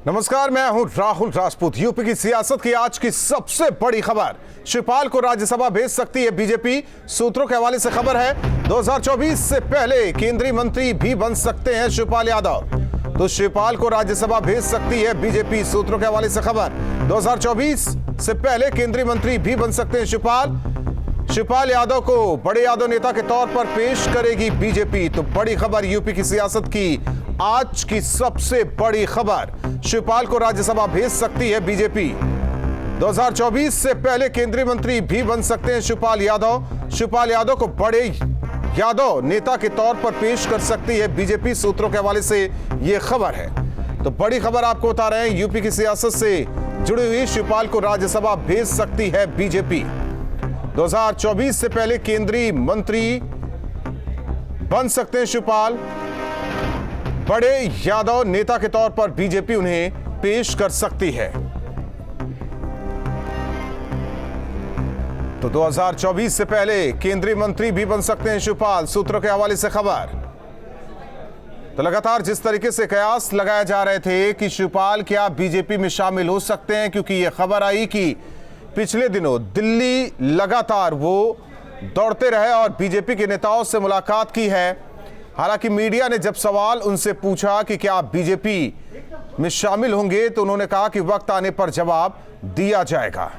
नमस्कार, मैं हूं राहुल राजपूत। यूपी की सियासत की आज की सबसे बड़ी खबर, शिवपाल को राज्यसभा भेज सकती है बीजेपी। सूत्रों के हवाले से खबर है 2024 से पहले केंद्रीय मंत्री भी बन सकते हैं शिवपाल यादव। तो शिवपाल को राज्यसभा भेज सकती है बीजेपी। सूत्रों के हवाले से खबर 2024 से पहले केंद्रीय मंत्री भी बन सकते हैं शिवपाल यादव को बड़े यादव नेता के तौर पर पेश करेगी बीजेपी। तो बड़ी खबर यूपी की सियासत की आज की सबसे बड़ी खबर, शिवपाल को राज्यसभा भेज सकती है बीजेपी। 2024 से पहले केंद्रीय मंत्री भी बन सकते हैं शिवपाल यादव को बड़े यादव नेता के तौर पर पेश कर सकती है बीजेपी। सूत्रों के हवाले से यह खबर है। तो बड़ी खबर आपको बता रहे हैं, यूपी की सियासत से जुड़ी हुई, शिवपाल को राज्यसभा भेज सकती है बीजेपी। 2024 से पहले केंद्रीय मंत्री बन सकते हैं शिवपाल, बड़े यादव नेता के तौर पर बीजेपी उन्हें पेश कर सकती है। तो 2024 से पहले केंद्रीय मंत्री भी बन सकते हैं शिवपाल। सूत्रों के हवाले से खबर। तो लगातार जिस तरीके से कयास लगाए जा रहे थे कि शिवपाल क्या बीजेपी में शामिल हो सकते हैं, क्योंकि यह खबर आई कि पिछले दिनों दिल्ली लगातार वो दौड़ते रहे और बीजेपी के नेताओं से मुलाकात की है। हालांकि मीडिया ने जब सवाल उनसे पूछा कि क्या आप बीजेपी में शामिल होंगे, तो उन्होंने कहा कि वक्त आने पर जवाब दिया जाएगा।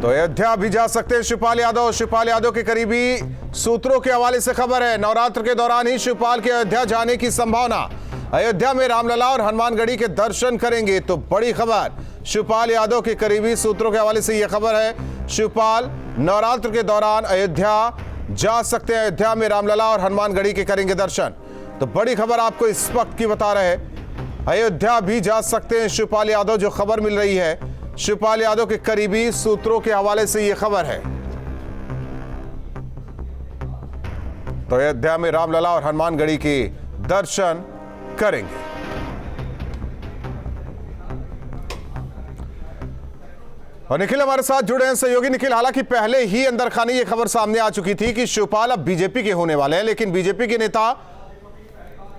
तो अयोध्या भी जा सकते हैं शिवपाल यादव के करीबी सूत्रों के हवाले से खबर है, नवरात्र के दौरान ही शिवपाल के अयोध्या जाने की संभावना। अयोध्या में रामलला और हनुमानगढ़ी के दर्शन करेंगे। तो बड़ी खबर, शिवपाल यादव के करीबी सूत्रों के हवाले से यह खबर है, शिवपाल नवरात्र के दौरान अयोध्या जा सकते हैं। अयोध्या में रामलला और हनुमानगढ़ी के करेंगे दर्शन। तो बड़ी खबर आपको इस वक्त की बता रहे हैं, अयोध्या भी जा सकते हैं शिवपाल यादव। जो खबर मिल रही है, शिवपाल यादव के करीबी सूत्रों के हवाले से यह खबर है। तो अयोध्या में रामलला और हनुमानगढ़ी के दर्शन करेंगे। और निखिल हमारे साथ जुड़े हैं, सहयोगी निखिल। हालांकि पहले ही अंदर खाने ये खबर सामने आ चुकी थी कि शिवपाल अब बीजेपी के होने वाले हैं, लेकिन बीजेपी के नेता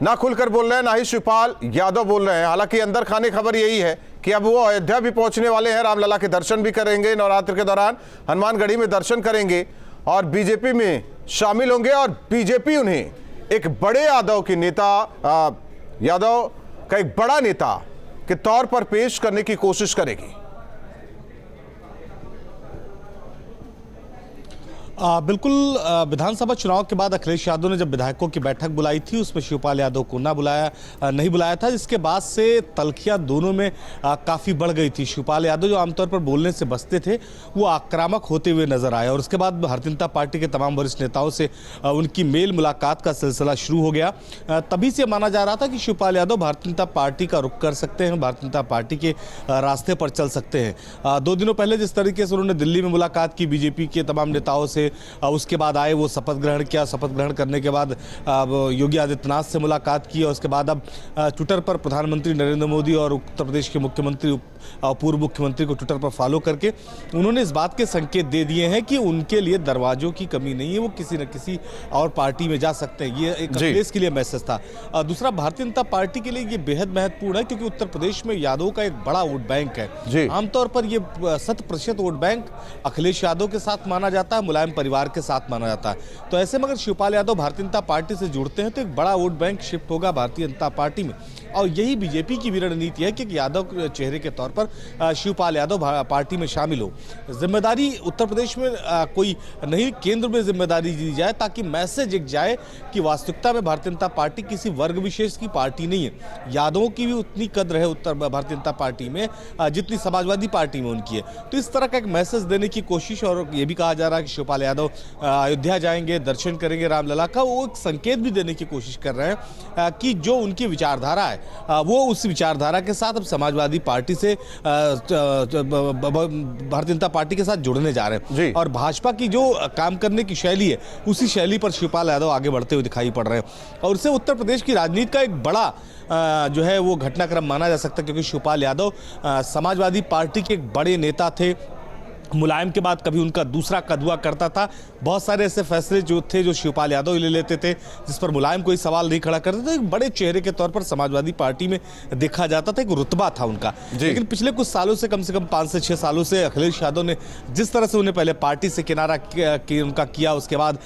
ना खुलकर बोल रहे हैं, ना ही शिवपाल यादव बोल रहे हैं। हालांकि अंदर खाने खबर यही है कि अब वो अयोध्या भी पहुंचने वाले हैं, रामलला के दर्शन भी करेंगे नवरात्र के दौरान, हनुमानगढ़ी में दर्शन करेंगे और बीजेपी में शामिल होंगे। और बीजेपी उन्हें एक बड़े यादव के नेता, यादव का एक बड़ा नेता के तौर पर पेश करने की कोशिश करेगी। बिल्कुल, विधानसभा चुनाव के बाद अखिलेश यादव ने जब विधायकों की बैठक बुलाई थी, उसमें शिवपाल यादव को नहीं बुलाया था, जिसके बाद से तल्खियां दोनों में काफ़ी बढ़ गई थी। शिवपाल यादव जो आमतौर पर बोलने से बचते थे, वो आक्रामक होते हुए नजर आए और उसके बाद भारतीय जनता पार्टी के तमाम वरिष्ठ नेताओं से उनकी मेल मुलाकात का सिलसिला शुरू हो गया। तभी से माना जा रहा था कि शिवपाल यादव भारतीय जनता पार्टी का रुख कर सकते हैं, भारतीय जनता पार्टी के रास्ते पर चल सकते हैं। 2 दिनों पहले जिस तरीके से उन्होंने दिल्ली में मुलाकात की बीजेपी के तमाम नेताओं से, उसके बाद आए वो शपथ ग्रहण किया, शपथ ग्रहण करने के बाद योगी आदित्यनाथ से मुलाकात की और उसके बाद अब ट्विटर पर प्रधानमंत्री नरेंद्र मोदी और उत्तर प्रदेश के मुख्यमंत्री पूर्व मुख्यमंत्री को ट्विटर पर फॉलो करके उन्होंने इस बात के संकेत दे दिए हैं कि उनके लिए दरवाजों की कमी नहीं है, वो किसी न किसी और पार्टी में जा सकते हैं। ये एक अखिलेश के लिए मैसेज था। दूसरा, भारतीय जनता पार्टी के लिए ये बेहद महत्वपूर्ण है क्योंकि उत्तर प्रदेश में यादव का एक बड़ा वोट बैंक है। आमतौर पर ये 100% वोट बैंक अखिलेश यादव के साथ माना जाता है, मुलायम परिवार के साथ माना जाता है। तो ऐसे में अगर शिवपाल यादव भारतीय जनता पार्टी से जुड़ते हैं तो एक बड़ा वोट बैंक शिफ्ट होगा भारतीय जनता पार्टी में। और यही बीजेपी की भी रणनीति है कि यादव चेहरे के तौर पर शिवपाल यादव पार्टी में शामिल हो। जिम्मेदारी उत्तर प्रदेश में कोई नहीं, केंद्र में जिम्मेदारी दी जाए ताकि मैसेज एक जाए कि वास्तविकता में भारतीय जनता पार्टी किसी वर्ग विशेष की पार्टी नहीं है। यादवों की भी उतनी कद्र है उत्तर भारतीय जनता पार्टी में जितनी समाजवादी पार्टी में उनकी है। तो इस तरह का एक मैसेज देने की कोशिश, और ये भी कहा जा रहा है कि शिवपाल यादव अयोध्या जाएंगे, दर्शन करेंगे रामलला का, वो एक संकेत भी देने की कोशिश कर रहे हैं कि जो उनकी विचारधारा है वो उस विचारधारा के साथ अब समाजवादी पार्टी से भारतीय जनता पार्टी के साथ जुड़ने जा रहे हैं। और भाजपा की जो काम करने की शैली है, उसी शैली पर शिवपाल यादव आगे बढ़ते हुए दिखाई पड़ रहे हैं और उससे उत्तर प्रदेश की राजनीति का एक बड़ा जो है वो घटनाक्रम माना जा सकता है, क्योंकि शिवपाल यादव समाजवादी पार्टी के एक बड़े नेता थे। मुलायम के बाद कभी उनका दूसरा कद हुआ करता था। बहुत सारे ऐसे फैसले जो थे जो शिवपाल यादव ले लेते थे, जिस पर मुलायम कोई सवाल नहीं खड़ा करते थे। एक बड़े चेहरे के तौर पर समाजवादी पार्टी में देखा जाता था, एक रुतबा था उनका। लेकिन पिछले कुछ सालों से, कम 5 से 6 सालों से अखिलेश यादव ने जिस तरह से उन्हें पहले पार्टी से किनारा उनका किया, उसके बाद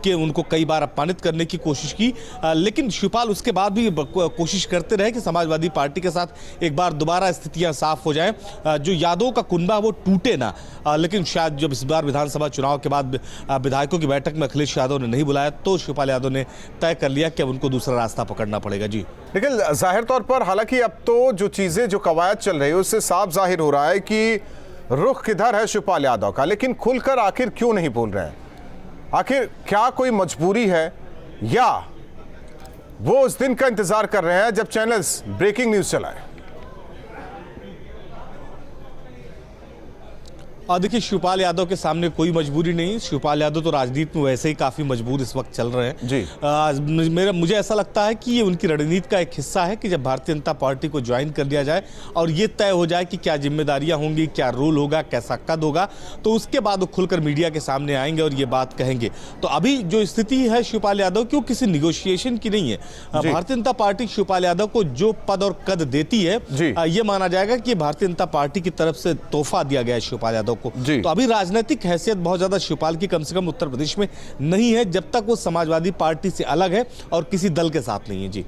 उनको कई बार अपमानित करने की कोशिश की, लेकिन शिवपाल उसके बाद भी कोशिश करते रहे कि समाजवादी पार्टी के साथ एक बार दोबारा स्थितियां साफ हो जाएं, जो यादव का कुनबा वो टूटे ना। लेकिन शायद जब इस बार विधानसभा चुनाव के बाद विधायकों की बैठक में अखिलेश यादव ने नहीं बुलाया, तो शिवपाल यादव ने तय कर लिया कि अब उनको दूसरा रास्ता पकड़ना पड़ेगा। जी, लेकिन जाहिर तौर पर, हालांकि अब तो जो चीजें, जो कवायद चल रही है, उससे साफ जाहिर हो रहा है कि रुख किधर है शिवपाल यादव का। लेकिन खुलकर आखिर क्यों नहीं बोल रहे हैं? आखिर क्या कोई मजबूरी है, या वो उस दिन का इंतजार कर रहे हैं जब चैनल्स ब्रेकिंग न्यूज चलाए? और देखिए, शिवपाल यादव के सामने कोई मजबूरी नहीं। शिवपाल यादव तो राजनीति में वैसे ही काफ़ी मजबूर इस वक्त चल रहे हैं। जी, मुझे ऐसा लगता है कि ये उनकी रणनीति का एक हिस्सा है कि जब भारतीय जनता पार्टी को ज्वाइन कर लिया जाए और ये तय हो जाए कि क्या जिम्मेदारियां होंगी, क्या रोल होगा, कैसा कद होगा, तो उसके बाद वो खुलकर मीडिया के सामने आएंगे और ये बात कहेंगे। तो अभी जो स्थिति है शिवपाल यादव की, वो किसी निगोशिएशन की नहीं है। भारतीय जनता पार्टी शिवपाल यादव को जो पद और कद देती है, ये माना जाएगा कि भारतीय जनता पार्टी की तरफ से तोहफा दिया गया है शिवपाल यादव को। तो अभी राजनीतिक हैसियत बहुत ज्यादा शिवपाल की कम से कम उत्तर प्रदेश में नहीं है, जब तक वो समाजवादी पार्टी से अलग है और किसी दल के साथ नहीं है। जी।